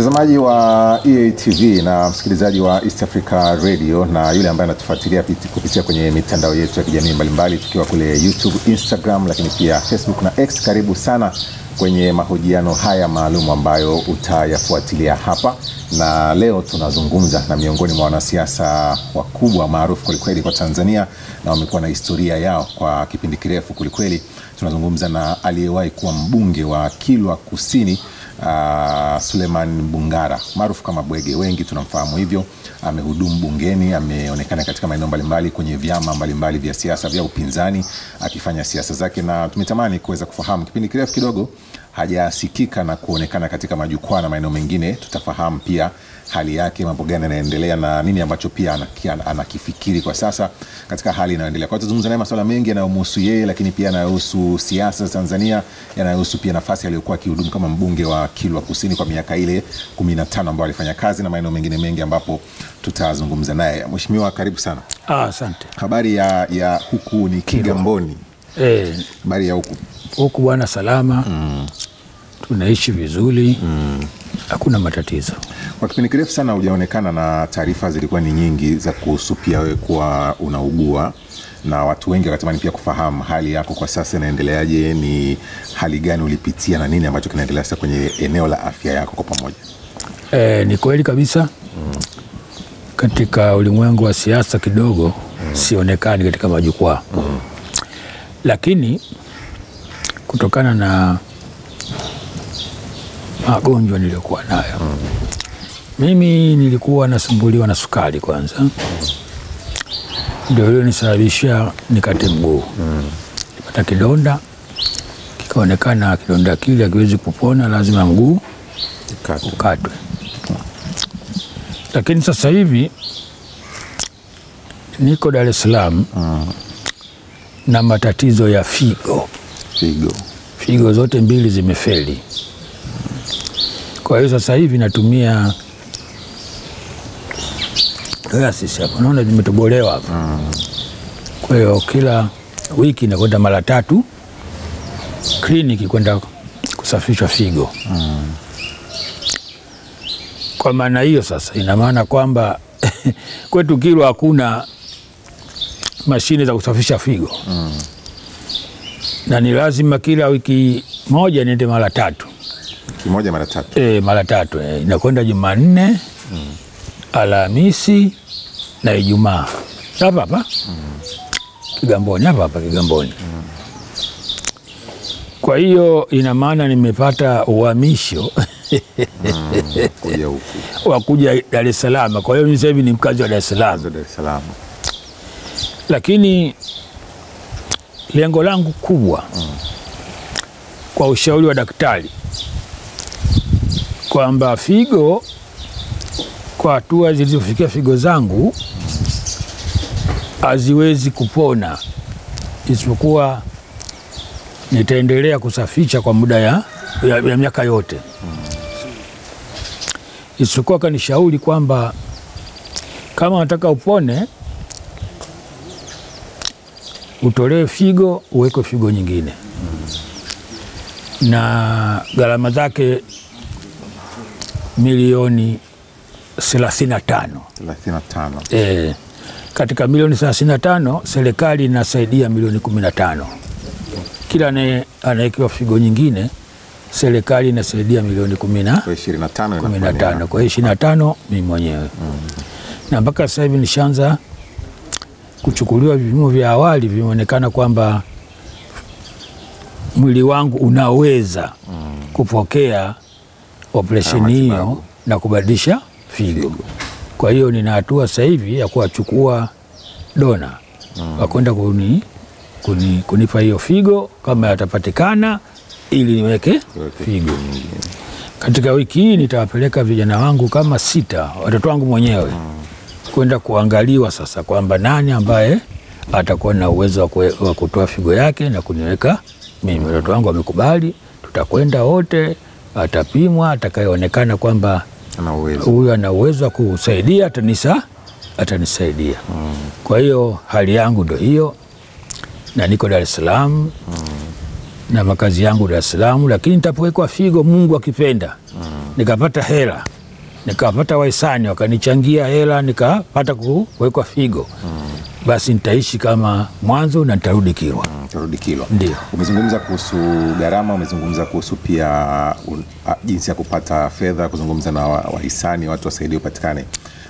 Mtazamaji wa EATV na msikilizaji wa East Africa Radio na yule ambaye anatufuatilia kupitia kwenye mitandao yetu ya kijamii mbalimbali tukiwa kule YouTube, Instagram, lakini pia Facebook na X, karibu sana kwenye mahojiano haya maalum ambayo utayafuatilia hapa. Na leo tunazungumza na miongoni mwa wanasiasa wakubwa maarufu kwelikweli kwa Tanzania na wamekuwa na historia yao kwa kipindi kirefu kwelikweli. Tunazungumza na aliyewahi kuwa mbunge wa Kilwa Kusini, Suleiman Bungara, maarufu kama Bwege, wengi tunamfahamu hivyo. Amehudumu bungeni, ameonekana katika maeneo mbalimbali kwenye vyama mbalimbali vya siasa vya upinzani akifanya siasa zake, na tumetamani kuweza kufahamu kipindi kirefu kidogo hajasikika na kuonekana katika majukwaa na maeneo mengine. Tutafahamu pia hali yake, mambo gani yanaendelea na nini ambacho pia anakifikiri kwa sasa katika hali inayoendelea. Kwa tutazungumza naye masuala mengi yanayomhusu yeye, lakini pia yanayohusu siasa za Tanzania, yanayohusu pia nafasi aliyokuwa akihudumu kama mbunge wa Kilwa Kusini kwa miaka ile 15 ambayo alifanya kazi, na maeneo mengine mengi ambapo tutazungumza naye. Mheshimiwa, karibu sana. Asante. Habari ya huku ni Kigamboni? Habari ya huku? Huku bwana salama. Tunaishi vizuri. Hakuna matatizo. Kwa kipindi kirefu sana hujaonekana na taarifa zilikuwa ni nyingi za kuhusu pia wewe kuwa unaugua, na watu wengi wakatamani pia kufahamu hali yako kwa sasa inaendeleaje, ni hali gani ulipitia na nini ambacho kinaendelea sasa kwenye eneo la afya yako kwa pamoja. Ni kweli kabisa. Katika ulimwengu wa siasa kidogo sionekani katika majukwaa. Lakini kutokana na magonjwa niliyokuwa nayo, mimi nilikuwa nasumbuliwa na sukari kwanza. Ndio hilo nisababisha nikate mguu. Nipata kidonda, kikaonekana kidonda kile hakiwezi kupona, lazima mguu ukatwe. Lakini sasa hivi niko Dar es Salaam na matatizo ya figo. Figo zote mbili zimefeli. Kwa hiyo sasa hivi natumia dialysis hapa. Unaona zimetobolewa hapa. Kwa hiyo kila wiki nakwenda mara 3 kliniki kwenda kusafishwa figo. Kwa maana hiyo sasa ina maana kwamba kwetu Kilwa hakuna mashine za kusafisha figo. Na ni lazima kila wiki moja niende mara 3. Kimoja mara 3? Mara 3. Inakwenda Jumanne, Alhamisi na Ijumaa. Hapa Kigamboni, hapa Kigamboni. Kwa hiyo ina maana nimepata uhamisho kuja huku wa kuja Dar es Salaam. Kwa hiyo sasa hivi ni mkazi wa Dar es Salaam. Lakini lengo langu kubwa kwa ushauri wa daktari kwamba figo, kwa hatua zilizofikia figo zangu haziwezi kupona, isipokuwa nitaendelea kusafisha kwa muda ya miaka yote. Isipokuwa kanishauri kwamba kama unataka upone, utolewe figo uweke figo nyingine. Na gharama zake milioni 35. Katika milioni 35 serikali inasaidia milioni 15. Kila anayekiwa figo nyingine serikali inasaidia milioni 15. Kwa hiyo 25 mimi mwenyewe. Na mpaka sasa hivi nishaanza kuchukuliwa vipimo vya awali, vimeonekana kwamba mwili wangu unaweza kupokea operesheni hiyo na kubadilisha figo. Kwa hiyo nina hatua sasa hivi ya kuwachukua dona wakwenda kunipa hiyo figo kama yatapatikana, ili niweke figo. Katika wiki hii nitawapeleka vijana wangu kama 6, watoto wangu mwenyewe, kwenda kuangaliwa sasa kwamba nani ambaye atakuwa na uwezo wa kutoa figo yake na kuniweka mimi. Watoto wangu wamekubali, tutakwenda wote, atapimwa, atakayeonekana kwamba huyu ana uwezo wa kusaidia atanisaidia. Kwa hiyo hali yangu ndio hiyo, na niko Dar es Salaam na makazi yangu Dar es Salaam, lakini nitapowekwa figo Mungu akipenda nikapata hela, nikapata wahisani wakanichangia hela, nikapata kuwekwa figo, basi nitaishi kama mwanzo na nitarudi Kilwa. Tarudi Kilwa. Ndio. Umezungumza kuhusu gharama, umezungumza kuhusu pia jinsi ya kupata fedha, kuzungumza na wahisani, watu wasaidie upatikane.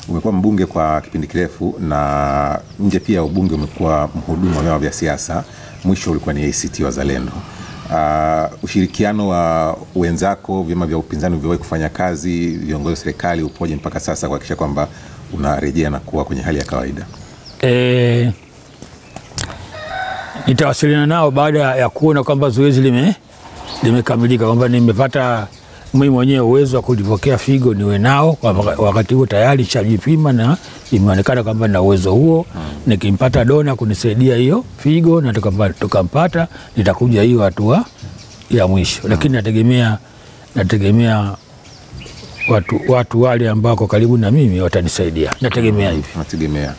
Umekuwa mbunge kwa kipindi kirefu, na nje pia ubunge umekuwa mhudumu wa vyama vya siasa. Mwisho ulikuwa ni ACT Wazalendo. Ushirikiano wa wenzako, vyama vya upinzani vilivyowahi kufanya kazi, viongozi wa serikali, upoje mpaka sasa kuhakikisha kwamba unarejea na kuwa kwenye hali ya kawaida? Nitawasiliana nao baada ya kuona kwamba zoezi limekamilika, kwamba nimepata mimi mwenyewe uwezo wa kulipokea figo niwe nao. Wakati huo tayari nishajipima na imeonekana kwamba na uwezo huo. Nikimpata dona kunisaidia hiyo figo na tukampata, nitakuja hiyo hatua ya mwisho. Lakini nategemea watu wale ambao kwa karibu na mimi watanisaidia. Nategemea hivi. Nategemea.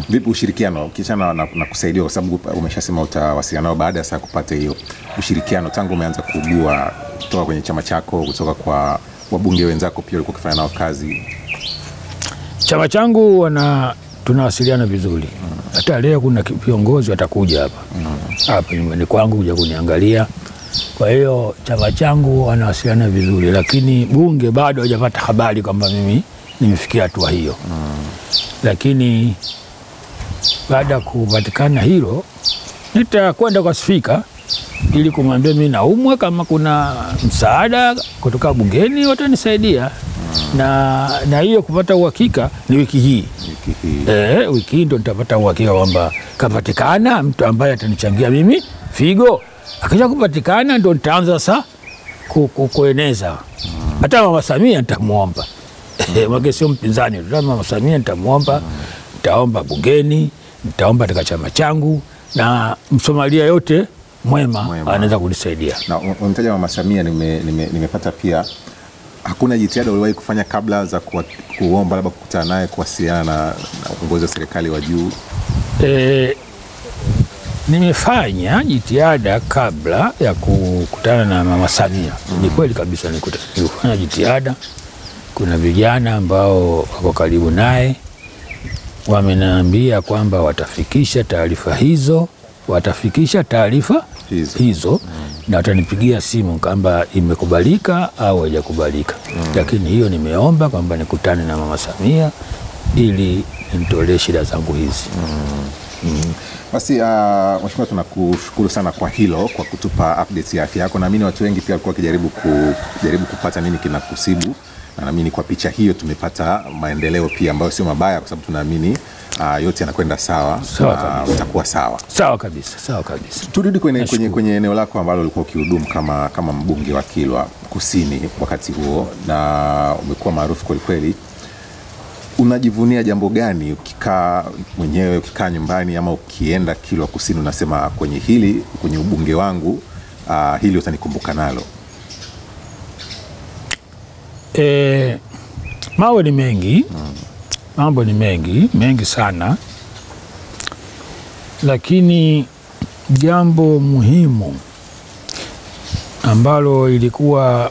Vipi ushirikiano kisha na kusaidia, kwa sababu umeshasema utawasiliana nao baada ya saa kupata hiyo ushirikiano, tangu umeanza kujua kutoka kwenye chama chako, kutoka kwa wabunge wenzako pia walikuwa kufanya nao kazi? Chama changu tunawasiliana vizuri. Hata leo kuna viongozi watakuja hapa nyumbani kwangu kuja kuniangalia. Kwa hiyo chama changu wanawasiliana vizuri, lakini bunge bado hajapata habari kwamba mimi nimefikia hatua hiyo. Lakini baada ya kupatikana hilo, nitakwenda kwa spika ili kumwambia mimi naumwa, kama kuna msaada kutoka bungeni watanisaidia. Na hiyo kupata uhakika ni wiki hii. Wiki hii ndo nitapata uhakika kwamba kapatikana mtu ambaye atanichangia mimi figo. Akisha kupatikana ndo nitaanza sasa kueneza. Hata Mama Samia nitamuomba. Mwake sio mpinzani, Mama Samia nitamuomba, nitaomba bungeni, nitaomba katika chama changu, na Msomalia yote mwema anaweza kunisaidia. Na unataja Mama Samia, nimepata pia hakuna jitihada uliwahi kufanya kabla za kuomba labda kukutana naye, kuwasiliana na uongozi wa serikali wa juu? Nimefanya jitihada kabla ya kukutana na Mama Samia. Ni kweli kabisa nilifanya jitihada. Kuna vijana ambao wako karibu naye wameniambia kwamba watafikisha taarifa hizo na watanipigia simu kwamba imekubalika au haijakubalika. Lakini hiyo nimeomba kwamba nikutane na Mama Samia ili nitolee shida zangu hizi. Basi mheshimiwa, tunakushukuru sana kwa hilo, kwa kutupa updates ya afya yako. Naamini watu wengi pia walikuwa wakijaribu kupata nini kinakusibu, na naamini kwa picha hiyo tumepata maendeleo pia ambayo sio mabaya, kwa sababu tunaamini yote yanakwenda sawa. Utakuwa sawa. Sawa kabisa. Turudi kwenye eneo lako ambalo ulikuwa ukihudumu kama mbunge wa Kilwa Kusini wakati huo, na umekuwa maarufu kweli kweli. Unajivunia jambo gani ukikaa mwenyewe, ukikaa nyumbani ama ukienda Kilwa Kusini, unasema kwenye ubunge wangu hili utanikumbuka nalo? Mambo ni mengi. Mambo ni mengi sana, lakini jambo muhimu ambalo ilikuwa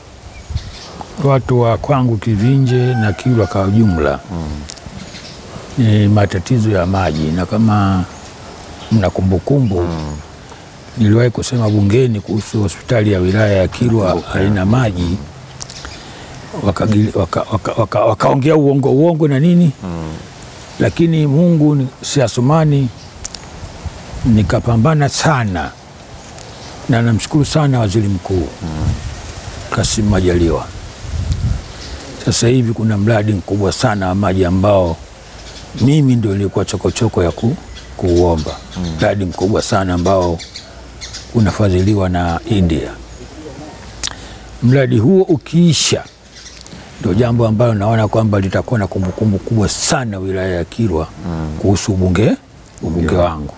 watu wa kwangu Kivinje na Kilwa kwa ujumla ni matatizo ya maji. Na kama mna kumbukumbu, niliwahi kusema bungeni kuhusu hospitali ya wilaya ya Kilwa haina maji. Wakaongea uongo na nini. Lakini Mungu si Asumani, nikapambana sana, na namshukuru sana Waziri Mkuu Kassim Majaliwa. Sasa hivi kuna mradi mkubwa sana wa maji ambao mimi ndio nilikuwa chokochoko ya kuuomba. Mradi mkubwa sana ambao unafadhiliwa na India. Mradi huo ukiisha, ndio jambo ambalo naona kwamba litakuwa na kumbukumbu kubwa sana wilaya ya Kilwa kuhusu ubunge wangu.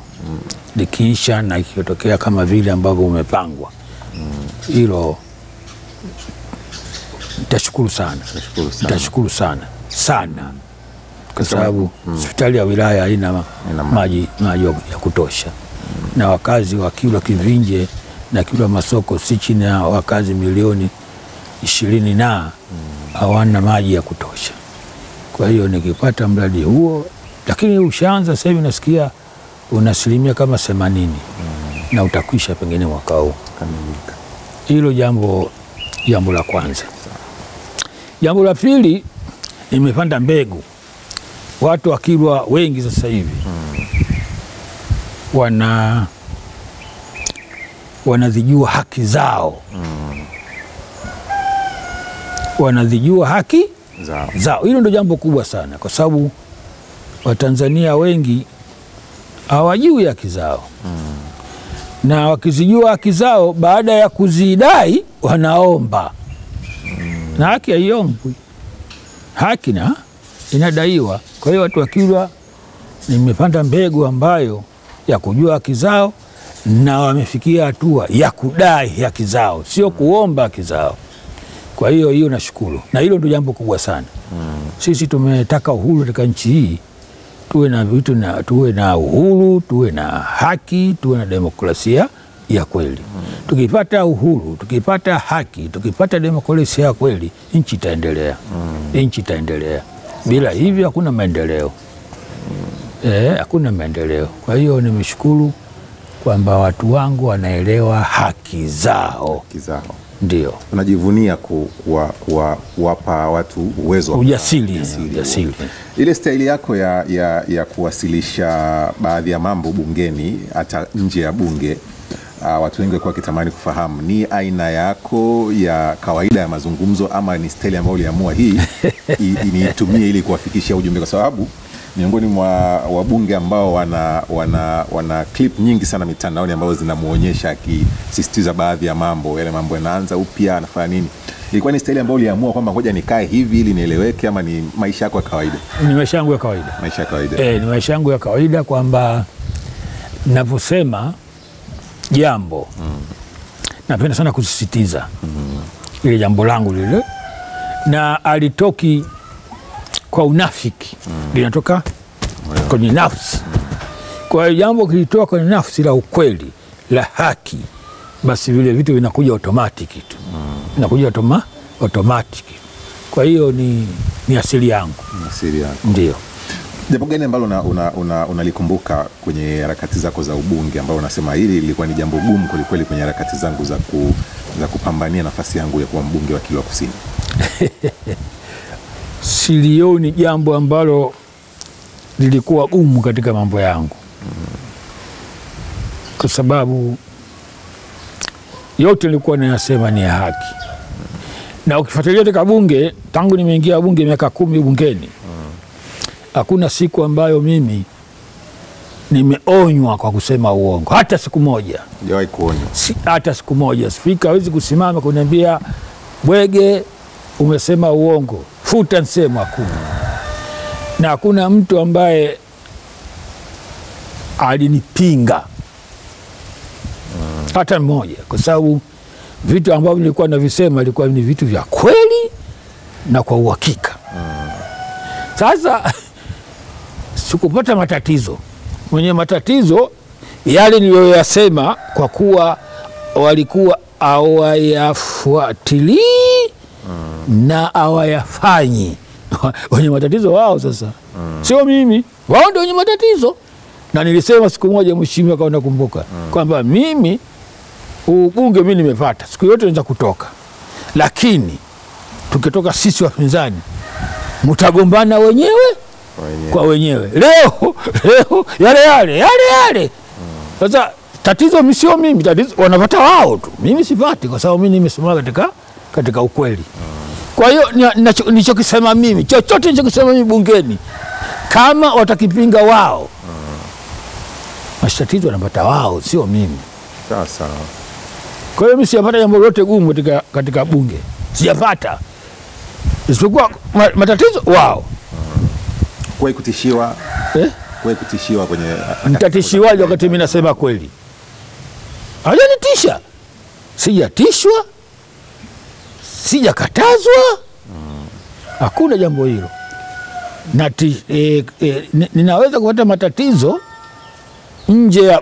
Likiisha na ikitokea kama vile ambavyo umepangwa, hilo nitashukuru sana kwa sababu hospitali ya wilaya haina maji ya kutosha, na wakazi wa Kilwa Kivinje na Kilwa Masoko si chini ya wakazi milioni 20 hawana maji ya kutosha. Kwa hiyo nikipata mradi huo, lakini ushaanza sasa hivi nasikia una asilimia kama 80 na utakwisha pengine mwaka huu. Hilo jambo la kwanza. Jambo la pili, nimepanda mbegu. Watu wa Kilwa wengi sasa hivi wanazijua haki zao, wanazijua haki zao. Hilo ndio jambo kubwa sana, kwa sababu Watanzania wengi hawajui haki zao, na wakizijua haki zao, baada ya kuzidai wanaomba. Na haki haiombwi, haki na inadaiwa. Kwa hiyo watu wa Kilwa nimepanda mbegu ambayo ya kujua haki zao, na wamefikia hatua ya kudai haki zao, sio kuomba haki zao. Kwa hiyo nashukuru, na hilo ndio jambo kubwa sana. Sisi tumetaka uhuru katika nchi hii, tuwe na vitu na tuwe na uhuru, tuwe na haki, tuwe na demokrasia ya kweli. Tukipata uhuru, tukipata haki, tukipata demokrasia ya kweli, nchi itaendelea. Nchi itaendelea. Bila hivyo hakuna maendeleo. Hakuna maendeleo. Kwa hiyo nimeshukuru kwamba watu wangu wanaelewa haki zao. Haki zao. Ndio. Unajivunia kuwapa watu uwezo wa ujasiri. Ile staili yako ya kuwasilisha baadhi ya mambo bungeni hata nje ya bunge, watu wengi walikuwa kitamani kufahamu ni aina yako ya kawaida ya mazungumzo ama ni staili ambayo uliamua hii niitumie ili kuwafikishia ujumbe, kwa sababu miongoni mwa wabunge ambao wana clip nyingi sana mitandaoni ambazo zinamuonyesha akisisitiza baadhi ya mambo, yale mambo yanaanza upya, anafanya nini. Ilikuwa ni staili ambayo uliamua kwamba ngoja nikae hivi ili nieleweke, ama ni maisha yako ya kawaida? Ni maisha yangu ya kawaida. Maisha ya kawaida. Ni maisha yangu ya kawaida, kwamba ninaposema jambo napenda sana kusisitiza ile jambo langu lile, na alitoki kwa unafiki, linatoka kwenye nafsi. Kwa hiyo jambo kilitoka kwenye nafsi la ukweli, la haki, basi vile vitu vinakuja automatic tu. Vinakuja automatic. Kwa hiyo ni asili yangu. Asili yako. Ndio. Jambo gani ambalo unalikumbuka kwenye harakati zako za ubunge ambao unasema hili lilikuwa ni jambo gumu kweli kwenye harakati zangu za kupambania nafasi yangu ya kuwa mbunge wa Kilwa Kusini? Silioni jambo ambalo lilikuwa gumu katika mambo yangu, kwa sababu yote nilikuwa nayasema ni ya haki. Na ukifuatilia katika bunge, tangu nimeingia bunge miaka 10 bungeni, hakuna siku ambayo mimi nimeonywa kwa kusema uongo, hata siku moja. Hujawahi kuonywa? Hata siku moja. Spika hawezi kusimama kuniambia Bwege umesema uongo, futa nsema. Hakuna. Na hakuna mtu ambaye alinipinga hata mmoja, kwa sababu vitu ambavyo nilikuwa navisema ilikuwa ni vitu vya kweli na kwa uhakika. Sasa sikupata matatizo. Mwenye matatizo yale niliyoyasema, kwa kuwa walikuwa hawayafuatilii na hawayafanyi. Wenye matatizo wao sasa, sio mimi. Wao ndio wenye matatizo. Na nilisema siku moja, mheshimiwa, kama unakumbuka, kwamba mimi ubunge mimi nimepata, siku yote naweza kutoka, lakini tukitoka sisi wapinzani mtagombana wenyewe kwa wenyewe. Leo yale. Sasa tatizo mimi sio mimi, tatizo wanapata wao tu. Mimi sipati, kwa sababu mimi nimesimama katika ukweli. Kwa hiyo nilichokisema mimi, chochote nilichokisema mimi bungeni, kama watakipinga wao, matatizo wanapata wao, sio mimi. Sawa. Kwa hiyo mimi sijapata jambo lolote gumu katika bunge. Sijapata. Isipokuwa matatizo wao. Kwa kutishiwa? Kwa kutishiwa kwenye... Nitatishiwaje wakati mimi nasema kweli? Hajanitisha. Sijatishwa. Sijakatazwa. Hakuna jambo hilo. Ninaweza kupata matatizo nje ya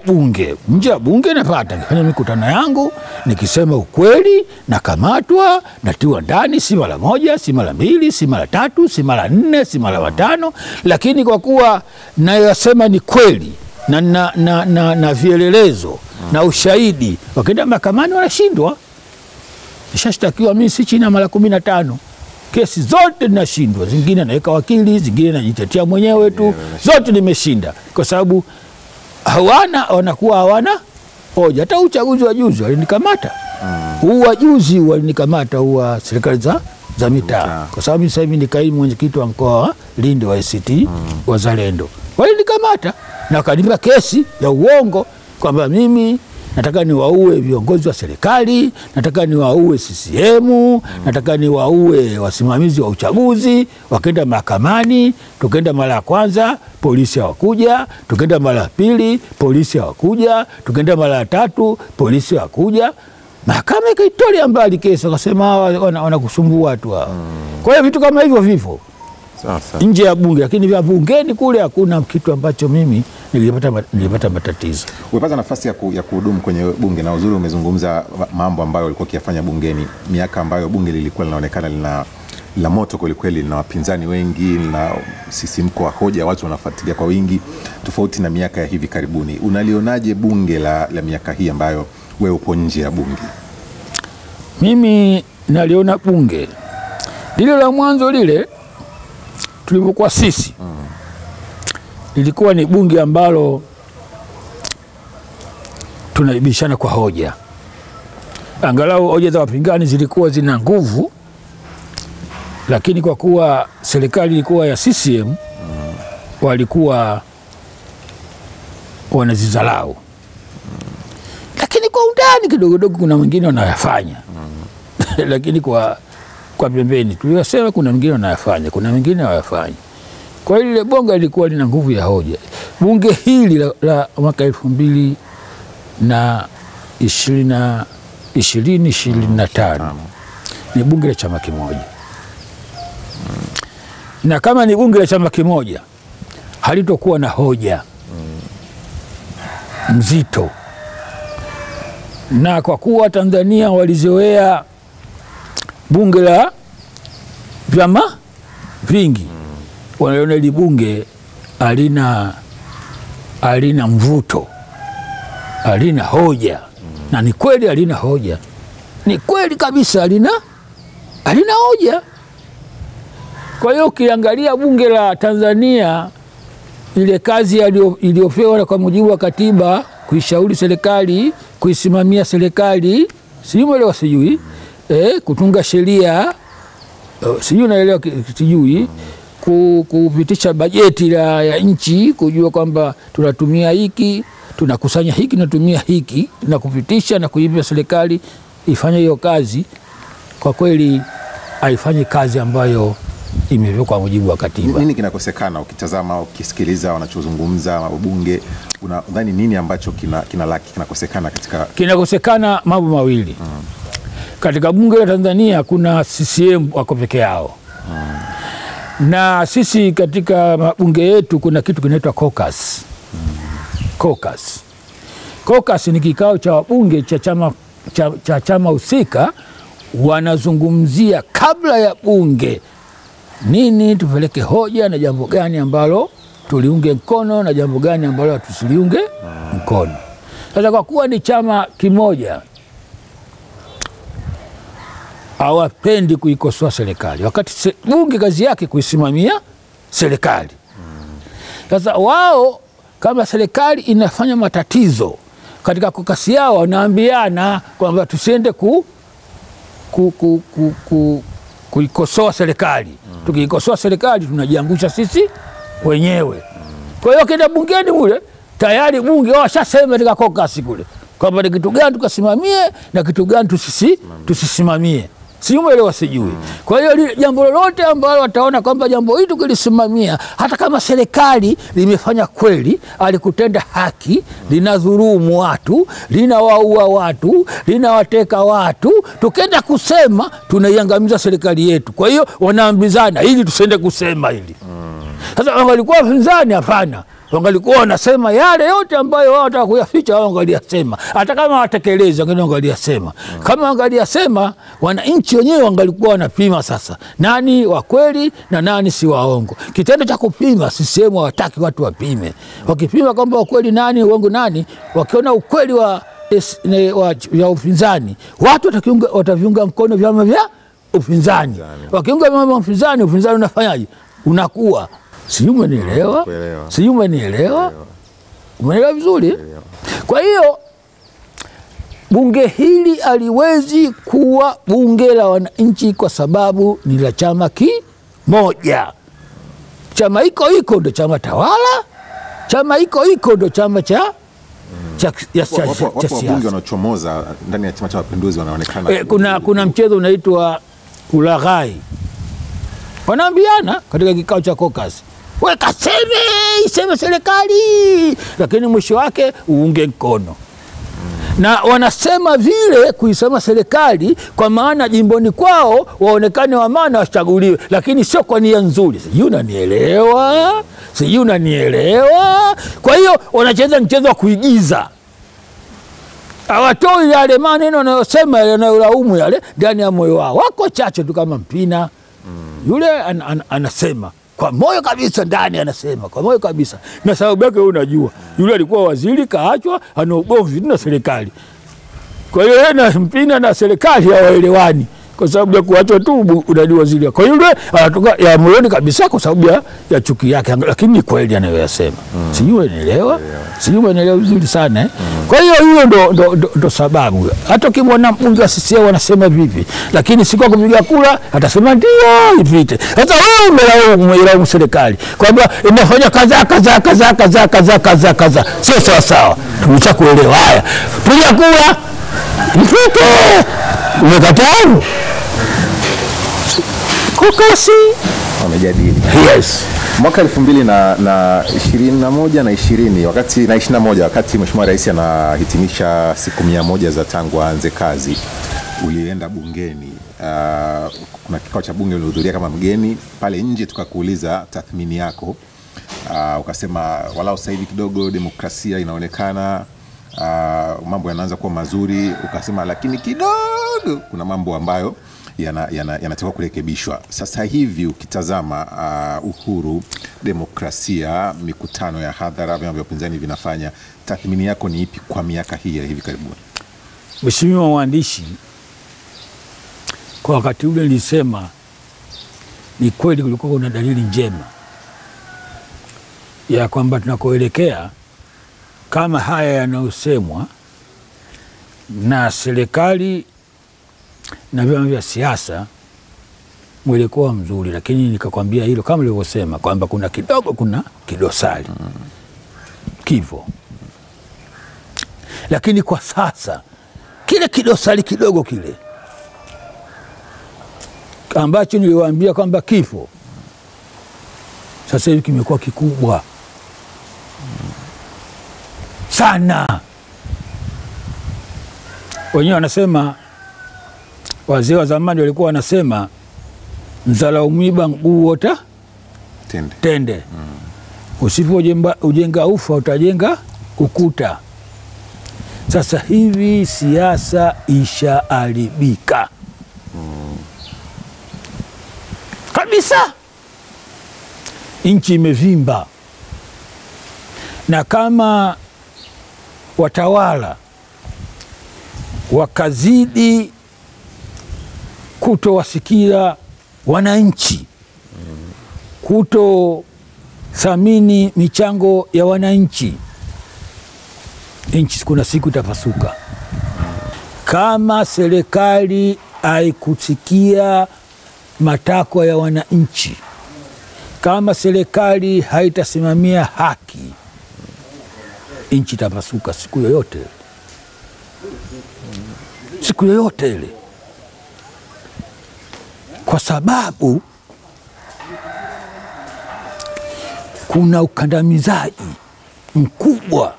bunge napata, nikifanya mikutano yangu, nikisema ukweli nakamatwa, natiwa ndani, si mara moja, si mara mbili, si mara tatu, si mara nne, si mara watano, lakini kwa kuwa nayosema ni kweli na vielelezo na ushahidi, wakenda mahakamani wanashindwa. Nishashtakiwa mimi si chini ya mara 15. Kesi zote ninashindwa, zingine naweka wakili, zingine najitetea mwenyewe tu, zote nimeshinda kwa sababu wanakuwa hawana hoja. Hata uchaguzi wa juzi walinikamata, juzi walinikamata wa serikali za mitaa, kwa sababu sasa hivi ni kaimu mwenyekiti wa mkoa wa Lindi wa ACT Wazalendo. Walinikamata na wakanipa kesi ya uongo kwamba mimi nataka niwaue viongozi wa serikali, nataka niwaue CCM, nataka niwaue wasimamizi wa uchaguzi. Wakaenda mahakamani, tukaenda mara ya kwanza, polisi hawakuja, tukaenda mara ya pili, polisi hawakuja, tukaenda mara ya tatu, polisi hawakuja. Mahakama ikaitolea mbali kesi, wakasema wanakusumbua watu hao. Kwa hiyo vitu kama hivyo vipo nje ya bunge, lakini vya bungeni kule hakuna kitu ambacho mimi nilipata matatizo. Umepata nafasi ya kuhudumu kwenye bunge, na uzuri umezungumza mambo ambayo walikuwa kiyafanya bungeni, miaka ambayo bunge lilikuwa linaonekana la moto kweli kweli, na wapinzani wengi, na sisimko wa hoja, watu wanafuatilia kwa wingi, tofauti na miaka ya hivi karibuni. Unalionaje bunge la miaka hii ambayo wewe upo nje ya bunge? Mimi naliona bunge lile la mwanzo lile tulipokuwa sisi, lilikuwa ni bunge ambalo tunaibishana kwa hoja. Angalau hoja za wapinzani zilikuwa zina nguvu, lakini kwa kuwa serikali ilikuwa ya CCM, walikuwa wanazizalau. Lakini kwa undani kidogo kuna mwingine wanayafanya. Lakini kwa pembeni tuliwasema kuna mwingine wanayafanya, kuna mwingine hawafanyi. Kwa hiyo ile bonga lilikuwa lina nguvu ya hoja. Bunge hili la mwaka 2025 ni bunge la chama kimoja. Na kama ni bunge la chama kimoja, halitokuwa na hoja mzito. Na kwa kuwa Tanzania walizoea bunge la vyama vingi, wanaona hili bunge halina mvuto, halina hoja. Na ni kweli halina hoja, ni kweli kabisa halina hoja. Kwa hiyo ukiangalia bunge la Tanzania, ile kazi iliyopewa kwa mujibu wa katiba, kuishauri serikali, kuisimamia serikali, sijui kutunga sheria, sijui naelewa, sijui kupitisha bajeti ya nchi, kujua kwamba tunatumia hiki, tunakusanya hiki, tunatumia hiki, na kupitisha na kuipa serikali ifanye hiyo kazi. Kwa kweli haifanyi kazi ambayo imewekwa kwa mujibu wa katiba. Nini kinakosekana ukitazama, ukisikiliza wanachozungumza wabunge? Unadhani nini ambacho kinakosekana katika? Kinakosekana mambo mawili. Katika bunge la Tanzania kuna CCM wako peke yao. Na sisi katika bunge yetu kuna kitu kinaitwa caucus. Caucus ni kikao cha wabunge cha chama husika, wanazungumzia kabla ya bunge nini tupeleke hoja, na jambo gani ambalo tuliunge mkono na jambo gani ambalo tusiliunge mkono. Sasa kwa kuwa ni chama kimoja, hawapendi kuikosoa serikali, wakati bunge kazi yake kuisimamia serikali. Sasa wao kama serikali inafanya matatizo katika kokasi yao, wanaambiana kwamba tusiende kuikosoa serikali. Tukiikosoa serikali tunajiangusha sisi wenyewe. Kwa hiyo kenda bungeni kule, tayari bunge washasema katika kokasi kule kwamba ni kitu gani tukasimamie na kitu gani tusisimamie. Siumeelewa, sijui. Kwa hiyo jambo lolote ambalo wataona kwamba jambo hili tukilisimamia, hata kama serikali limefanya kweli, alikutenda haki, linadhulumu watu, linawaua watu, linawateka watu, tukenda kusema tunaiangamiza serikali yetu. Kwa hiyo wanaambizana ili tusende kusema hili. Sasa walikuwa wapinzani, hapana, wangalikuwa wanasema yale yote ambayo wao wataka kuyaficha, wao wangaliyasema. Hata kama watekeleza wengine wangaliyasema. Kama wangaliyasema, wananchi wenyewe wangalikuwa wanapima sasa nani wa kweli na nani si waongo. Kitendo cha kupima CCM hawataki watu wapime. Wakipima kwamba ukweli nani uongo nani, wakiona ukweli wa upinzani, watu wataviunga mkono vyama vya upinzani. Wakiunga vyama vya upinzani, upinzani unafanyaje? Unakuwa. Sijui umenielewa? Sijui umenielewa? Umeelewa vizuri? Kwa hiyo bunge hili haliwezi kuwa bunge la wananchi kwa sababu ni la chama kimoja. Chama hiko ndo chama tawala, chama hiko ndo chama cha siasa. Wabunge wanachomoza ndani ya Chama cha Mapinduzi wanaonekana. Kuna mchezo unaitwa ulaghai. Wanaambiana katika kikao cha caucus, wewe iseme serikali, lakini mwisho wake uunge mkono. Na wanasema vile kuisema serikali kwa maana jimboni kwao waonekane wa maana wachaguliwe, lakini sio kwa nia nzuri. Sijui unanielewa? Kwa hiyo wanacheza mchezo wa kuigiza. Hawatoi yale maneno wanayosema yanayolaumu yale ndani ya moyo wao. Wako chache tu kama Mpina. Yule anasema kwa moyo kabisa, ndani anasema kwa moyo kabisa. Na sababu yake unajua, yule alikuwa waziri kaachwa, ana ugomvi na serikali. Kwa hiyo yeye na Mpina na serikali hawaelewani kwa sababu ya kuachwa tu unajua waziri. Kwa hiyo yule anatoka ya moyoni kabisa kwa sababu ya chuki yake, lakini ni kweli anayoyasema. Sijui unaelewa? Sijui unaelewa vizuri sana. Kwa hiyo ndo sababu. Hata kimwona mbunge wa CCM wanasema vipi, lakini siku kupiga kura atasema ndio ipite. Sasa wewe umelaumu serikali kwamba inafanya kaza. Sio sawa sawa. Tumeshakuelewa. Haya. Piga kura. Ipite. Umekataa? Kokasi wamejadili. Yes. Mwaka 2021 na 21 wakati Mheshimiwa Rais anahitimisha siku 100 za tangu aanze kazi, ulienda bungeni. Kuna kikao cha bunge ulihudhuria kama mgeni. Pale nje tukakuuliza tathmini yako. Ukasema walau sasa hivi kidogo demokrasia inaonekana mambo yanaanza kuwa mazuri. Ukasema lakini kidogo kuna mambo ambayo yanatakiwa kurekebishwa. Sasa hivi ukitazama uhuru, demokrasia, mikutano ya hadhara, vyama vya upinzani vinafanya, tathmini yako ni ipi kwa miaka hii ya hivi karibuni? Mheshimiwa mwandishi, kwa wakati ule nilisema ni kweli kulikuwa kuna dalili njema ya kwamba tunakoelekea kama haya yanayosemwa na serikali na vyama vya siasa mwelekeo mzuri, lakini nikakwambia hilo kama nilivyosema kwamba kuna kidosari kivo. Lakini kwa sasa kile kidosari kidogo kile ambacho niliwaambia kwamba kifo sasa hivi kimekuwa kikubwa sana. Wenyewe wanasema, wazee wa zamani walikuwa wanasema mzala umwiba mguu wota tende. Usipo ujenga ufa utajenga ukuta. Sasa hivi siasa ishaharibika kabisa. Nchi imevimba, na kama watawala wakazidi kutowasikia wananchi, kutothamini michango ya wananchi, nchi kuna siku itapasuka. Kama serikali haikusikia matakwa ya wananchi, kama serikali haitasimamia haki, nchi itapasuka siku yoyote. Siku yoyote ile. Kwa sababu kuna ukandamizaji mkubwa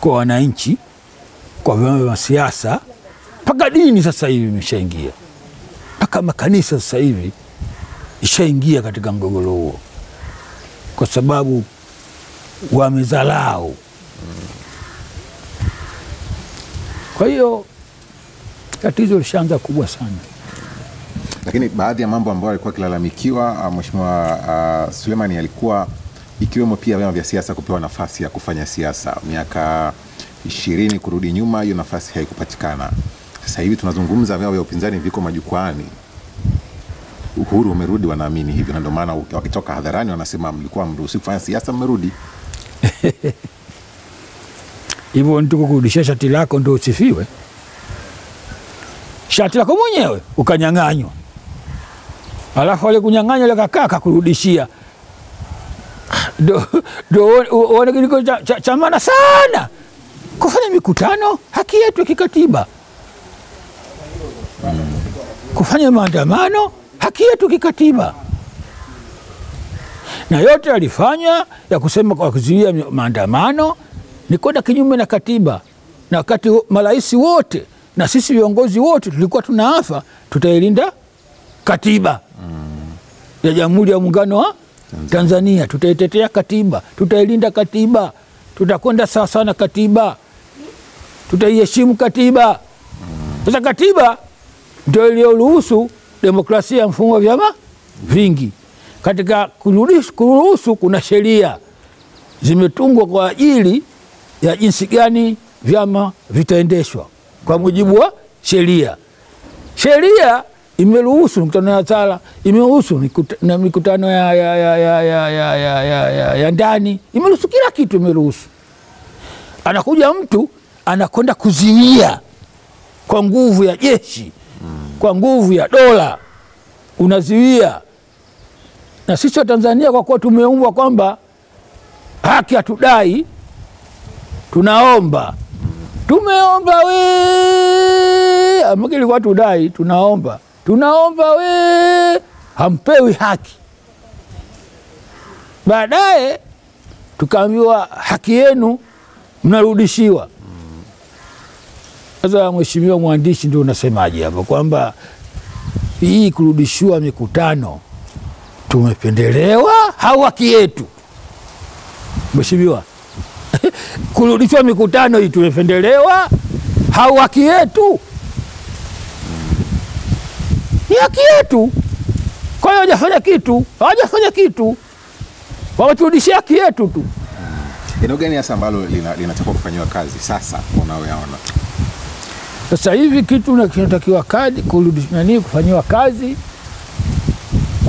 kwa wananchi, kwa vyama vya siasa, mpaka dini sasa hivi imeshaingia, mpaka makanisa sasa hivi ishaingia katika mgogoro huo, kwa sababu wamezalau. Kwa hiyo tatizo lishaanza kubwa sana. Lakini baadhi ya mambo ambayo alikuwa akilalamikiwa Mheshimiwa Sulemani alikuwa ikiwemo pia vyama vya siasa kupewa nafasi ya kufanya siasa. Miaka 20 kurudi nyuma, hiyo nafasi haikupatikana. Sasa hivi tunazungumza, vyama vya upinzani viko majukwani, uhuru umerudi, wanaamini hivyo, na ndio maana wakitoka hadharani wanasema mlikuwa mruhusi kufanya siasa, mmerudi. Hivyo ndio kurudisha shati lako ndio usifiwe. Shati lako mwenyewe ukanyang'anywa, alafu wale kunyang'anya ile kakaa kakurudishia, ndio uone kiliko cha maana sana kufanya mikutano, haki yetu ya kikatiba. Kufanya maandamano, haki yetu kikatiba. Na yote alifanya ya kusema kwa kuzuia maandamano ni kwenda kinyume na katiba. Na wakati marais wote na sisi viongozi wote tulikuwa tunaafa tutailinda katiba ya Jamhuri ya Muungano wa Tanzania, tutaitetea katiba, tutailinda katiba, tutakwenda sawa sawa na katiba, tutaiheshimu katiba. Sasa katiba ndio iliyoruhusu demokrasia ya mfumo wa vyama vingi. Katika kuruhusu kuna sheria zimetungwa kwa ajili ya jinsi gani vyama vitaendeshwa kwa mujibu wa sheria. Sheria imeruhusu mikutano ya hadhara, imeruhusu mikutano ya ndani, imeruhusu kila kitu, imeruhusu. Anakuja mtu anakwenda kuziwia kwa nguvu ya jeshi, kwa nguvu ya dola, unaziwia. Na sisi wa Tanzania kwa kuwa tumeumbwa kwamba haki hatudai, tunaomba. Tumeomba we, amaki ilikuwa tudai, tunaomba. Tunaomba we, hampewi haki. Baadaye tukaambiwa haki yenu mnarudishiwa. Sasa mheshimiwa mwandishi ndio unasemaje hapo kwamba hii kurudishiwa mikutano tumependelewa au haki yetu? Mheshimiwa, kurudishwa mikutano hii tumependelewa au haki yetu? Ni haki yetu. Kwa hiyo hawajafanya kitu, wameturudishia haki yetu tu. Eneo gani hasa ambalo linatakiwa kufanywa kazi sasa unaoyaona? Sasa hivi kitu kinatakiwa kufanyiwa kazi,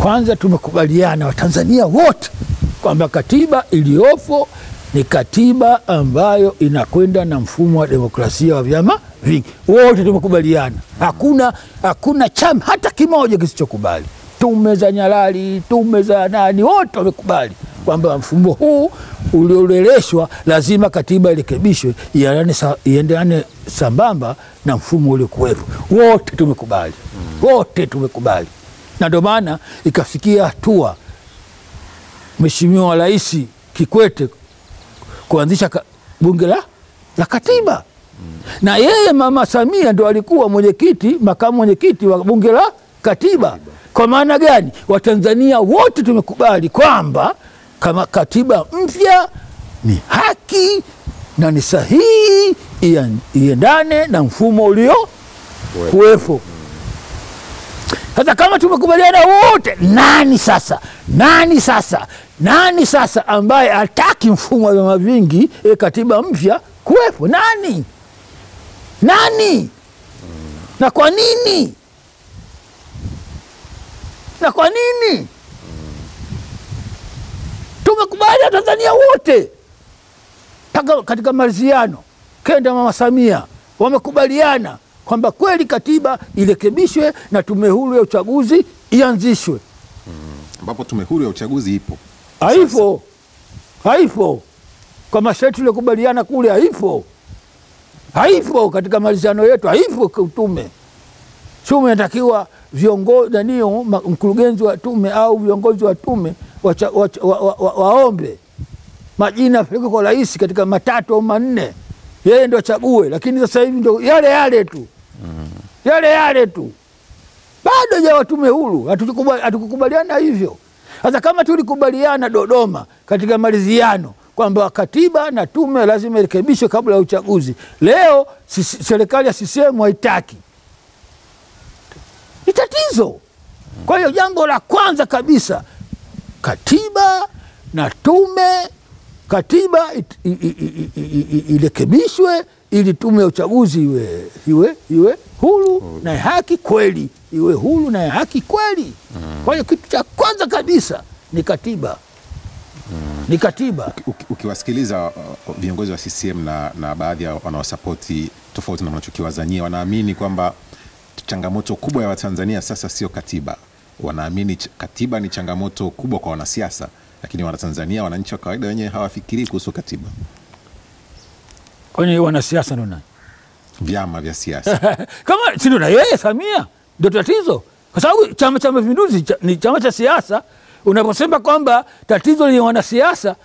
kwanza tumekubaliana Watanzania wote kwamba katiba iliyopo ni katiba ambayo inakwenda na mfumo wa demokrasia wa vyama vingi. Wote tumekubaliana. Hakuna chama hata kimoja kisichokubali. Tume za Nyalali, tume za nani, wote wamekubali kwamba mfumo huu ulioleleshwa lazima katiba irekebishwe iendane sambamba na mfumo uliokuwepo. Wote tumekubali. Wote tumekubali. Na ndio maana ikafikia hatua Mheshimiwa Rais Kikwete kuanzisha bunge la katiba. Na yeye Mama Samia ndo alikuwa makamu mwenyekiti wa bunge la katiba. Kwa maana gani? Watanzania wote tumekubali kwamba kama katiba mpya ni haki na ni sahihi, iendane na mfumo ulio kuwepo. Sasa kama tumekubaliana wote, nani sasa ambaye hataki mfumo wa vyama vingi katiba mpya kuwepo? Nani? Na kwa nini? Tumekubali Tanzania wote katika maridhiano. Kenda Mama Samia wamekubaliana kwamba kweli katiba irekebishwe na tume huru ya uchaguzi ianzishwe. Ambapo tume huru ya uchaguzi ipo. Haipo. Kwa masharti tuliyokubaliana kule haipo katika maridhiano yetu, haipo tume. Tume inatakiwa viongozi mkurugenzi wa tume au viongozi wa tume waombe majina yapelekwe kwa rais katika 3 au 4, yeye ndo achague. Lakini sasa hivi ndo yale tu, yale tu, bado haijawa tume huru, hatukukubaliana hivyo. Sasa kama tulikubaliana Dodoma katika maridhiano kwamba katiba na tume lazima irekebishwe kabla ya uchaguzi, leo serikali ya CCM haitaki, ni tatizo. Kwa hiyo jambo la kwanza kabisa, katiba na tume, katiba irekebishwe ili tume ya uchaguzi iwe huru na haki kweli, iwe huru na haki kweli. Kwa hiyo kitu cha kwanza kabisa ni katiba. Ni katiba. Ukiwasikiliza viongozi wa CCM na baadhi ya wanaosapoti tofauti na wanachokiwazania, wanaamini kwamba changamoto kubwa ya Watanzania sasa sio katiba. Wanaamini katiba ni changamoto kubwa kwa wanasiasa, lakini Wanatanzania, wananchi wa kawaida wenyewe hawafikiri kuhusu katiba. Kwani wanasiasa ndio nani? Vyama vya siasa. Kama si ndio yeye Samia ndio tatizo. Kwa sababu Chama cha Mapinduzi ni chama cha siasa. Unaposema kwamba tatizo ni wanasiasa,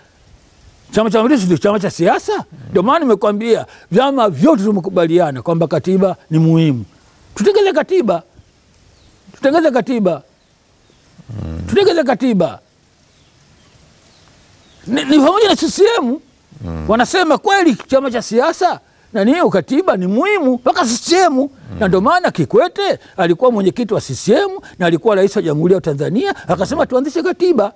Chama cha Mapinduzi ndio chama cha siasa. Ndio maana nimekwambia vyama vyote tumekubaliana kwamba katiba ni muhimu. Tutengeze katiba. Tutengeze katiba. Tutengeze katiba. Ni pamoja na CCM. Wanasema kweli chama cha siasa na niyo katiba ni muhimu mpaka CCM. Na ndio maana Kikwete alikuwa mwenyekiti wa CCM na alikuwa rais wa Jamhuri ya Tanzania, akasema tuanzishe katiba.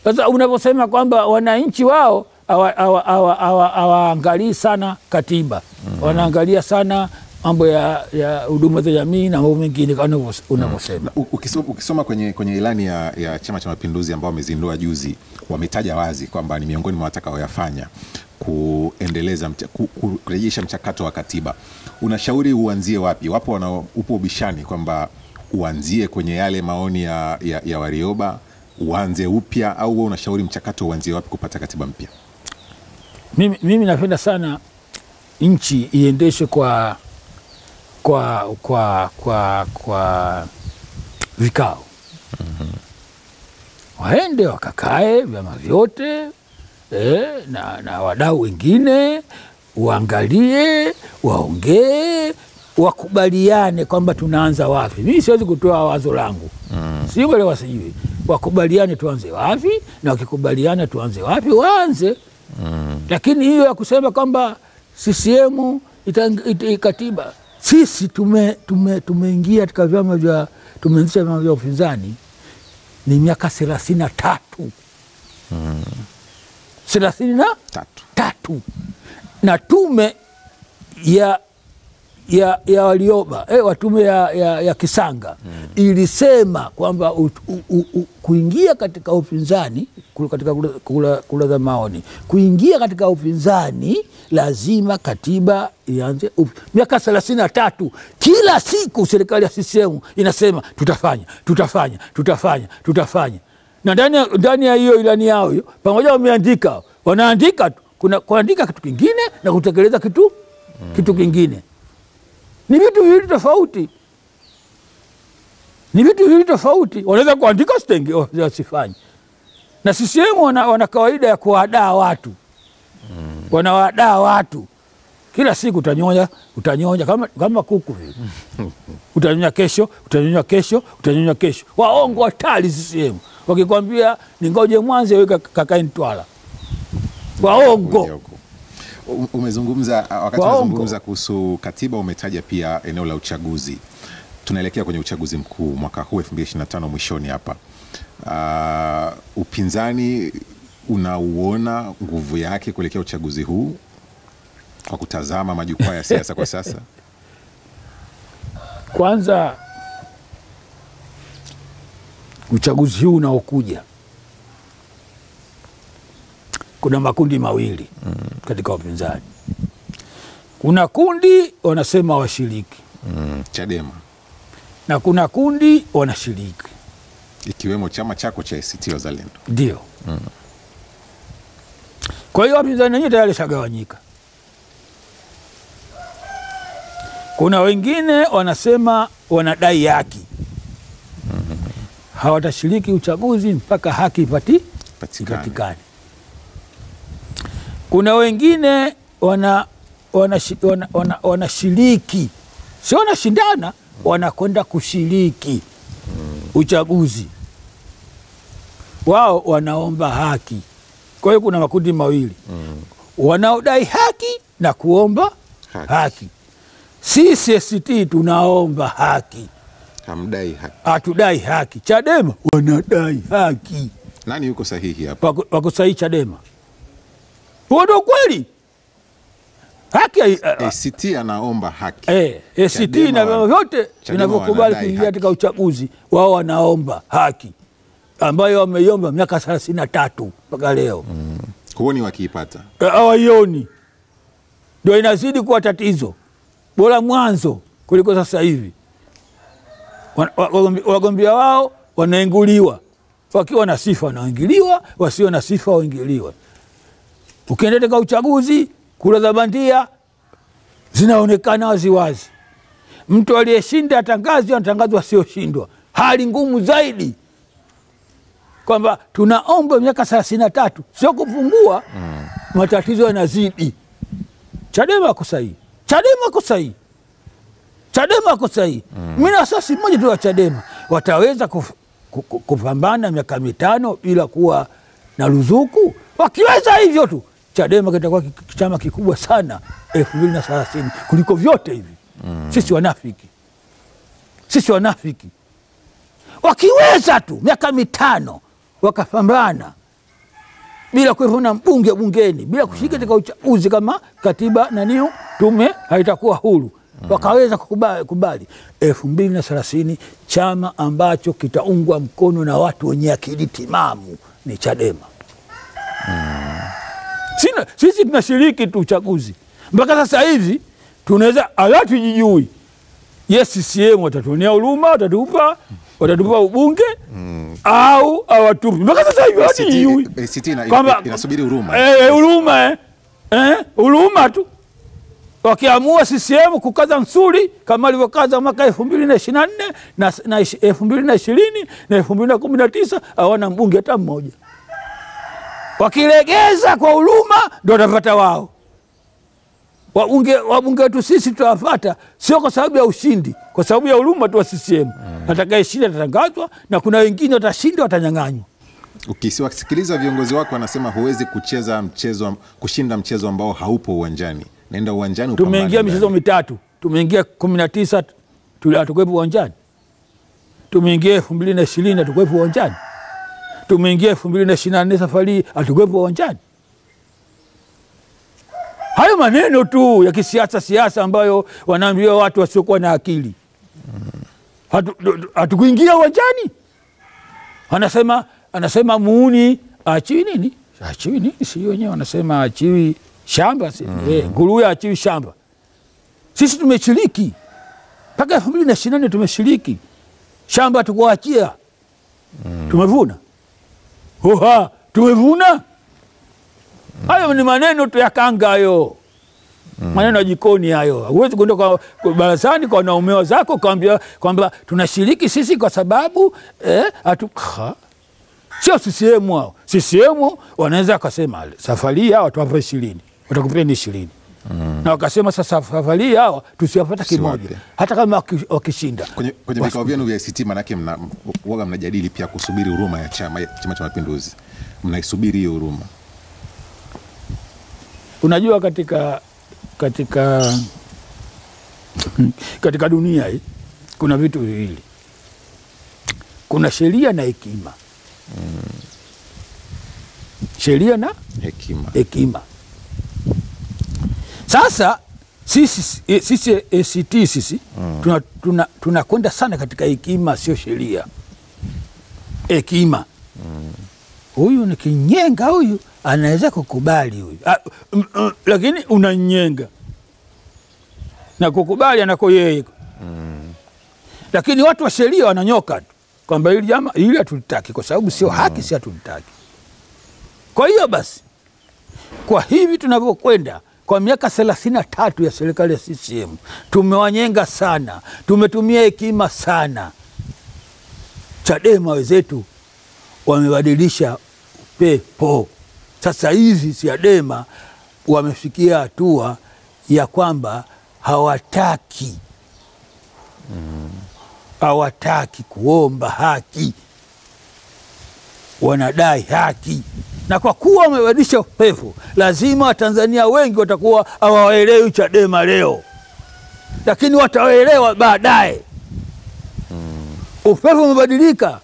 Sasa unaposema kwamba wananchi wao hawaangalii sana katiba, wanaangalia sana mambo ya huduma za jamii na mambo mengine kama unavyosema. Ukisoma kwenye ilani ya Chama cha Mapinduzi ambao wamezindua juzi, wametaja wazi kwamba ni miongoni mwa watakaoyafanya kuendeleza kurejesha mchakato wa katiba. Unashauri uanzie wapi? Upo ubishani kwamba uanzie kwenye yale maoni ya Warioba, uanze upya, au wewe unashauri mchakato uanzie wapi kupata katiba mpya? Mimi napenda sana nchi iendeshwe kwa vikao. Waende wakakae vyama vyote na wadau wengine, uangalie, waongee, wakubaliane kwamba tunaanza wapi. Mimi siwezi kutoa wazo langu. Sielewa sijui. Wakubaliane tuanze wapi, na wakikubaliana tuanze wapi waanze. Lakini hiyo ya kusema kwamba CCM katiba, sisi tumeingia katika vyama vya tumeanzisha vyama vya upinzani ni miaka 33. 33. Na tume ya Warioba watume ya Kisanga ilisema kwamba kuingia katika upinzani, katika kura za maoni, kuingia katika upinzani lazima katiba ianze miaka 33. Kila siku serikali ya CCM inasema tutafanya. Na ndani ya hiyo ilani yao hiyo pamoja wanaandika kuandika kitu kingine na kutekeleza kitu kingine. Ni vitu viwili tofauti. Wanaweza kuandika wasifanye. Na CCM wana kawaida ya kuwadaa watu. Wanawadaa watu. Kila siku utanyonya kama kuku hivi. Utanyonya kesho. Waongo hatari CCM. Wakikwambia ningoje Mwanza wewe kakae Mtwara. Waongo. Umezungumza kuhusu katiba, umetaja pia eneo la uchaguzi. Tunaelekea kwenye uchaguzi mkuu mwaka huu 2025 mwishoni hapa. Upinzani unauona nguvu yake kuelekea uchaguzi huu kwa kutazama majukwaa ya siasa kwa sasa? Kwanza, uchaguzi huu unaokuja kuna makundi mawili katika upinzani. Kuna kundi wanasema washiriki, Chadema, na kuna kundi wanashiriki, ikiwemo chama chako cha ACT Wazalendo. Ndio. Kwa hiyo wapinzani wenyewe tayari shagawanyika. Kuna wengine wanasema wanadai haki, hawatashiriki uchaguzi mpaka haki ipatikane. Kuna wengine wanashiriki, sio wanashindana, wanakwenda kushiriki uchaguzi, wao wanaomba haki. Kwa hiyo kuna makundi mawili, wanaodai haki na kuomba haki. Sisi ACT tunaomba haki. Hamdai haki. Hatudai haki. Chadema wanadai haki. Nani yuko sahihi hapa? Wako sahihi Chadema. Huo ndio kweli. Haki ACT anaomba haki. ACT na vyama vyote vinavyokubali kuingia katika uchaguzi, wao wanaomba haki ambayo wameiomba miaka 33 mpaka leo. Huoni wakiipata? Hawaioni. Ndio inazidi kuwa tatizo. Bora mwanzo kuliko sasa hivi. Wagombea wao wanainguliwa. Wakiwa na sifa wanaingiliwa, wasio na sifa waingiliwa. Ukienda katika uchaguzi, kura za bandia zinaonekana waziwazi. Mtu aliyeshinda atangazwa, atangazwa asioshindwa. Hali ngumu zaidi. Kwamba tunaomba miaka 33, sio kupungua, matatizo yanazidi. Chadema ako sahihi. Chadema ako sahihi. Chadema ako sahihi. Mimi na asasi mmoja tu wa Chadema wataweza kupambana miaka 5 bila kuwa na ruzuku. Wakiweza hivyo tu, Chadema kitakuwa chama kikubwa sana 2030 kuliko vyote hivi. Sisi wanafiki. Sisi wanafiki. Wakiweza tu miaka 5 wakapambana bila kuona mbunge bungeni, bila kushiriki katika uchaguzi kama katiba na niyo tume haitakuwa huru, wakaweza kukubali 2030 chama ambacho kitaungwa mkono na watu wenye akili timamu ni Chadema. Sisi tunashiriki tu uchaguzi. Mpaka sasa hivi tunaweza alatujijui. Yes, CCM watatuonea huruma, watatupa ubunge au awatupi. Mpaka sasa hivi watujijui. ACT inasubiri huruma. Huruma huruma tu. Wakiamua CCM kukaza msuli kama alivyokaza mwaka 2024 na 2020 na 2019 hawana mbunge hata mmoja. Wakilegeza kwa huruma ndio watapata wao. Wabunge wetu sisi tutawapata sio kwa sababu ya ushindi, kwa sababu ya huruma tu wa CCM. Atakayeshinda atatangazwa na kuna wengine watashinda watanyang'anywa. Ukisikiliza viongozi wako wanasema huwezi kushinda mchezo ambao haupo uwanjani. Nenda uwanjani upambane. Tumeingia michezo mitatu. Tumeingia 19 hatukuwepo uwanjani. Tumeingia 2020 hatukuwepo uwanjani. Tumeingia 2024 safari hatukuwepo uwanjani. Hayo maneno tu ya kisiasa ambayo wanaambia watu wasiokuwa na akili. Hatukuingia uwanjani. Anasema muuni achiwi nini? Achiwi nini? Si wenyewe wanasema achiwi shamba. Nguruwe achiwi shamba. Sisi tumeshiriki. Mpaka 2024 tumeshiriki. Shamba tukuachia. Tumevuna. Tumevuna. Hayo ni maneno tu ya kanga hayo. Maneno ya jikoni hayo. Huwezi kwenda kwa barazani kwa wanaume zako kaambia kwamba tunashiriki sisi kwa sababu sio CCM wao. CCM wanaweza kusema safari hawa tuwape 20. Watakupeni 20. Na wakasema sasa safari hawa tusiwapata kimoja. Hata kama wakishinda. Kwenye vikao vyenu vya ACT manake mnajadili pia kusubiri huruma ya Chama cha Mapinduzi. Mnaisubiri hiyo huruma. Unajua katika dunia hii kuna vitu viwili. Kuna sheria na hekima. Sheria na hekima. Sasa sisi ACT tunakwenda sana katika hekima, sio sheria. Hekima. Huyu ni kinyenga, huyu anaweza kukubali huyu. Lakini unanyenga. Na kukubali anako yeye. Lakini watu wa sheria wananyoka tu. Kwamba hili hatulitaki kwa sababu sio haki, si hatulitaki. Kwa hiyo basi, kwa hivi tunavyokwenda kwa miaka 33 ya serikali ya CCM, tumewanyenga sana, tumetumia hekima sana. Chadema wenzetu wamebadilisha pepo. Sasa hivi Chadema wamefikia hatua ya kwamba hawataki hawataki kuomba haki, wanadai haki. Na kwa kuwa wamebadilisha upepo, lazima Watanzania wengi watakuwa hawaelewi Chadema leo, lakini wataelewa baadaye. Upepo umebadilika.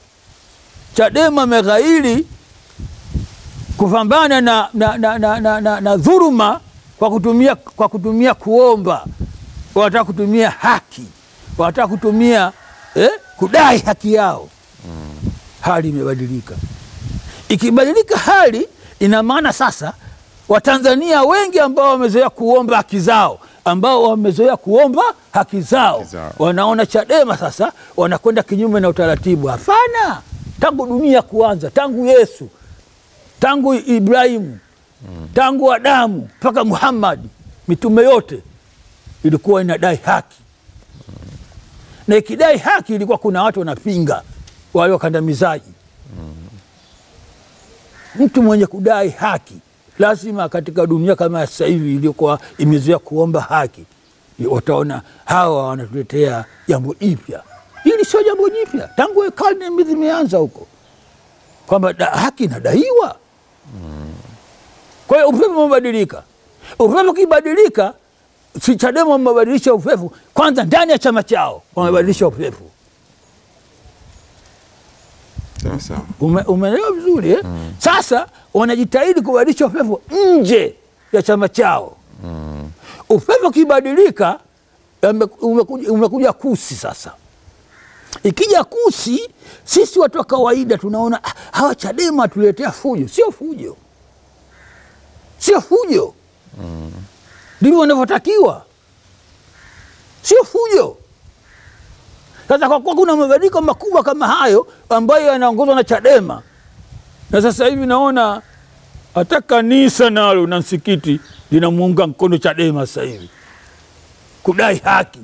Chadema meghairi kupambana na dhuluma kwa kutumia kuomba. Wanataka kutumia haki, wanataka kutumia kudai haki yao. Hali imebadilika. Ikibadilika hali, ina maana sasa Watanzania wengi ambao wamezoea kuomba haki zao, wanaona Chadema sasa wanakwenda kinyume na utaratibu. Hapana, tangu dunia kuanza, tangu Yesu, tangu Ibrahimu, tangu Adamu mpaka Muhammad, mitume yote ilikuwa inadai haki. Na ikidai haki, ilikuwa kuna watu wanapinga, wale wakandamizaji. Mtu mwenye kudai haki lazima, katika dunia kama sasa hivi iliyokuwa imezoea kuomba haki, utaona hawa wanatuletea jambo jipya. Hili sio jambo jipya, tangu karne zimeanza huko kwamba haki inadaiwa. Kwa hiyo upepo umebadilika. Upepo kibadilika, si Chadema wamebadilisha upepo, kwanza ndani ya chama chao wamebadilisha upepo. Umeelewa vizuri eh? Sasa wanajitahidi kubadilisha upepo nje ya chama chao. Upepo kibadilika, umekuja kusi sasa. Ikija kusi, sisi watu wa kawaida tunaona hawa Chadema tuletea fujo. Sio fujo, sio fujo. Ndivyo wanavyotakiwa, sio fujo. Sasa kwa kuwa kuna mabadiliko makubwa kama hayo ambayo yanaongozwa na Chadema, na sasa hivi naona hata kanisa nalo na msikiti linamuunga mkono Chadema sasa hivi kudai haki.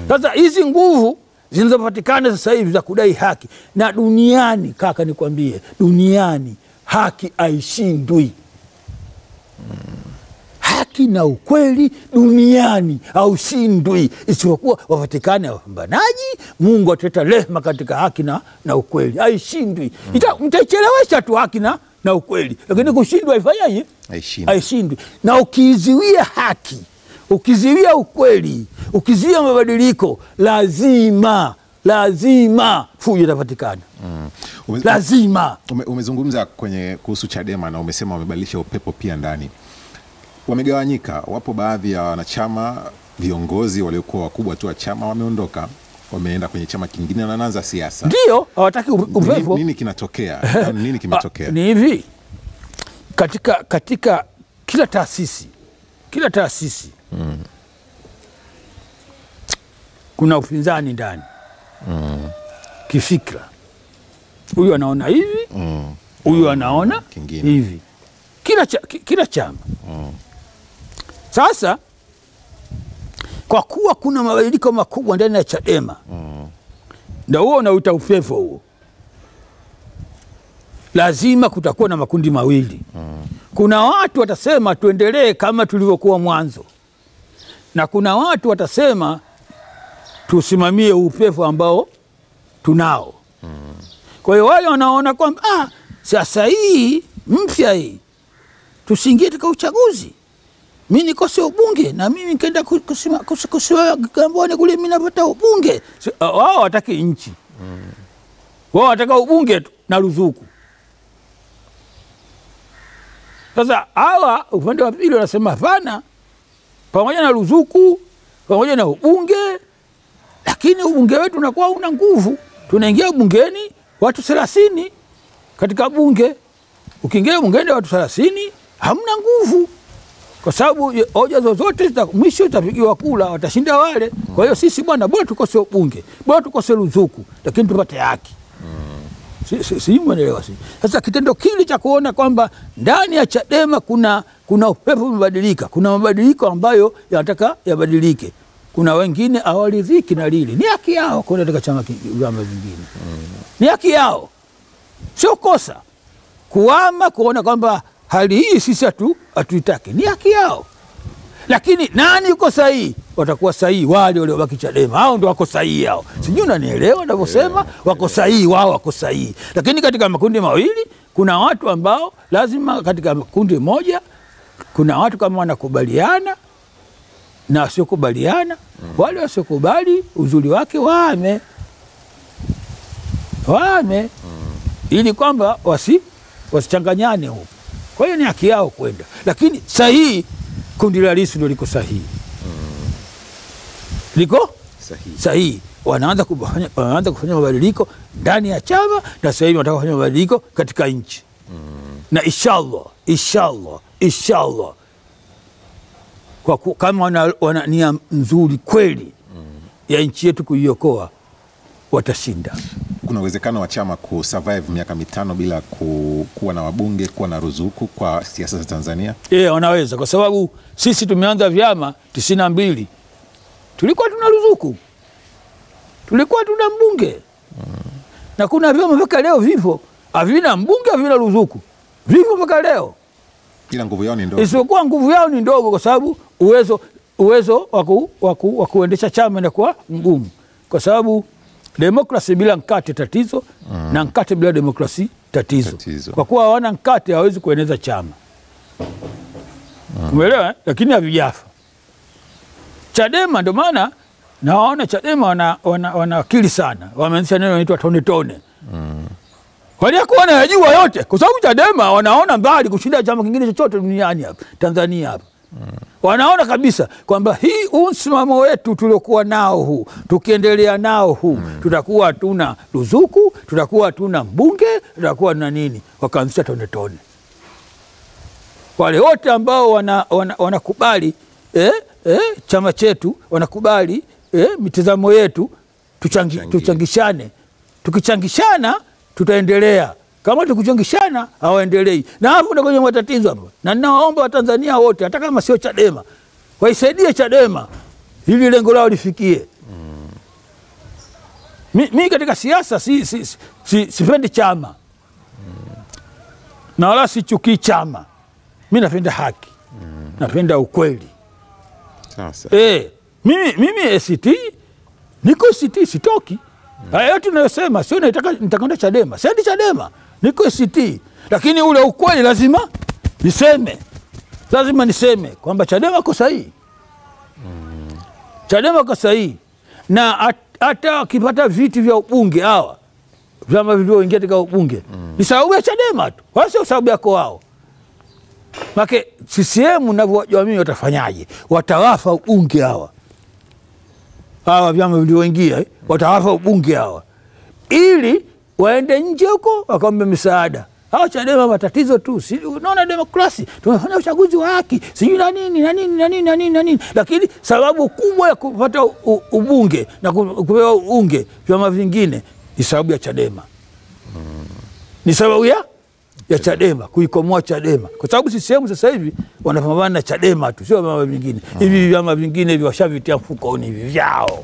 Sasa hizi nguvu zinazopatikana sasa hivi za kudai haki, na duniani, kaka nikwambie, duniani haki haishindwi. Haki na ukweli duniani haushindwi, isipokuwa wapatikane wapambanaji. Mungu ataleta rehema katika haki na ukweli. Haishindwi. Mtachelewesha tu haki na ukweli, lakini kushindwa haifanyaje? Haishindwi. Na ukiziwia haki, ukiziwia ukweli, ukiziwia mabadiliko, lazima fujo itapatikana. Lazima. Umezungumza kuhusu Chadema na umesema wamebadilisha upepo pia ndani. Wamegawanyika. Wapo baadhi ya wanachama, viongozi waliokuwa wakubwa tu wa chama wameondoka, wameenda kwenye chama kingine na wanaanza siasa. Ndio, hawataki upepo. Nini kinatokea? Nini kimetokea? Ni hivi, katika kila taasisi kuna upinzani ndani. Kifikra, huyu anaona hivi, huyu anaona hivi. Kila chama. Sasa kwa kuwa kuna mabadiliko makubwa ndani ya Chadema, ndio huo unauita upepo huo, lazima kutakuwa na makundi mawili. Kuna watu watasema tuendelee kama tulivyokuwa mwanzo, na kuna watu watasema tusimamie upepo ambao tunao. Kwa hiyo wale wanaona kwamba sasa hii mpya hii tusiingie katika uchaguzi, mimi nikose ubunge na mimi nikaenda kusiwa Kigamboni kule, mimi napata ubunge. Wao wataki nchi, wao wataka ubunge tu na ruzuku. Sasa hawa upande wa pili wanasema hapana, pamoja na ruzuku, pamoja na ubunge, lakini ubunge wetu unakuwa una nguvu. Tunaingia bungeni watu 30 katika bunge. Ukiingia bungeni watu 30 hamna nguvu, kwa sababu hoja zozote mwisho itapigiwa kula, watashinda wale. Kwa hiyo sisi bwana, bora tukose ubunge, bora tukose ruzuku, lakini tupate haki. Si umeelewa? Sasa kitendo kile cha kuona kwamba ndani ya Chadema kuna upepo umebadilika, kuna mabadiliko ambayo yanataka yabadilike. Kuna wengine hawaridhiki na lile, ni haki yao kwenda katika chama vingine. Ni haki yao, sio kosa kuona kwamba hali hii sisi hatuitaki. Ni haki yao, Lakini nani yuko sahihi? Watakuwa sahihi wale waliobaki Chadema, hao ndio wako sahihi hao. Sijui unanielewa ninavyosema, wako sahihi wao, wako sahihi. Lakini katika makundi mawili kuna watu ambao lazima, katika kundi moja kuna watu kama wanakubaliana na wasiokubaliana. Wale wasiokubali uzuri wake wame ili kwamba wasichanganyane huko. Kwa hiyo ni haki yao kwenda, lakini sahihi kundi la Lissu ndio liko sahihi, liko sahihi. Wanaanza kufanya mabadiliko ndani ya chama, na sasa hivi wanataka kufanya mabadiliko katika nchi. Na inshallah kwa kama wana nia nzuri kweli ya nchi yetu kuiokoa, watashinda. Kuna uwezekano wa chama kusurvive miaka 5 bila kuwa na wabunge, kuwa na ruzuku kwa siasa za Tanzania? Wanaweza, kwa sababu sisi tumeanza vyama 92 tulikuwa tuna ruzuku, tulikuwa tuna mbunge. Na kuna vyama mpaka leo vipo havina mbunge, havina ruzuku, vipo mpaka leo. Ila nguvu yao ni ndogo. Isipokuwa nguvu yao ni ndogo, kwa sababu uwezo wa kuendesha chama inakuwa mgumu, kwa sababu demokrasi bila mkate tatizo, na mkate bila demokrasi tatizo. Kwa kuwa hawana mkate hawezi kueneza chama. Umeelewa? Lakini havijafa. Chadema ndio maana naona Chadema wana akili sana. Wameanzisha neno linaloitwa tone tone. Walikuwa wanajua yote, kwa sababu Chadema wanaona mbali kushinda chama kingine chochote duniani hapa, Tanzania hapa. Wanaona kabisa kwamba hii msimamo wetu tuliokuwa nao huu, tukiendelea nao huu, tutakuwa hatuna ruzuku, tutakuwa hatuna mbunge, tutakuwa na nini. Wakaanzisha tone tone. Wale wote ambao wanakubali chama chetu, wanakubali mitazamo yetu, tuchangishane. Tukichangishana tutaendelea. Kama tukuchangishana hawaendelei. Na hapo ndio kwenye matatizo hapo. Na ninawaomba Watanzania wote, hata kama sio Chadema, waisaidie Chadema ili lengo lao lifikie. Mimi katika siasa sipendi chama. Na wala sichukii chama. Mimi napenda haki. Napenda ukweli. Sasa. Mimi ACT, niko ACT, sitoki. Haya yote unayosema sio nitakwenda Chadema. Siendi Chadema, niko ACT. Lakini ule ukweli lazima niseme. Lazima niseme kwamba Chadema kwa sahihi. Chadema kwa sahihi. Na hata wakipata viti vya ubunge hawa, vyama vilivyoingia katika ubunge, ni sababu ya Chadema tu. Wala sio sababu yako wao. Make CCM ninavyojua mimi watafanyaje? Watawafa ubunge hawa. Hawa vyama vilivyoingia watawafa ubunge hawa, ili waende nje huko wakaombe misaada. Hawa Chadema matatizo tu. Unaona demokrasi, tumefanya uchaguzi wa haki, sijui na nini. Lakini sababu kubwa ya kupata ubunge na kupewa ubunge vyama vingine ni sababu ya Chadema. Ni sababu ya Chadema, kuikomoa Chadema. Kwa sababu CCM sasa hivi wanapambana na Chadema tu, sio vyama vingine. Hivi vyama vingine washavitia mfukoni hivi vyao.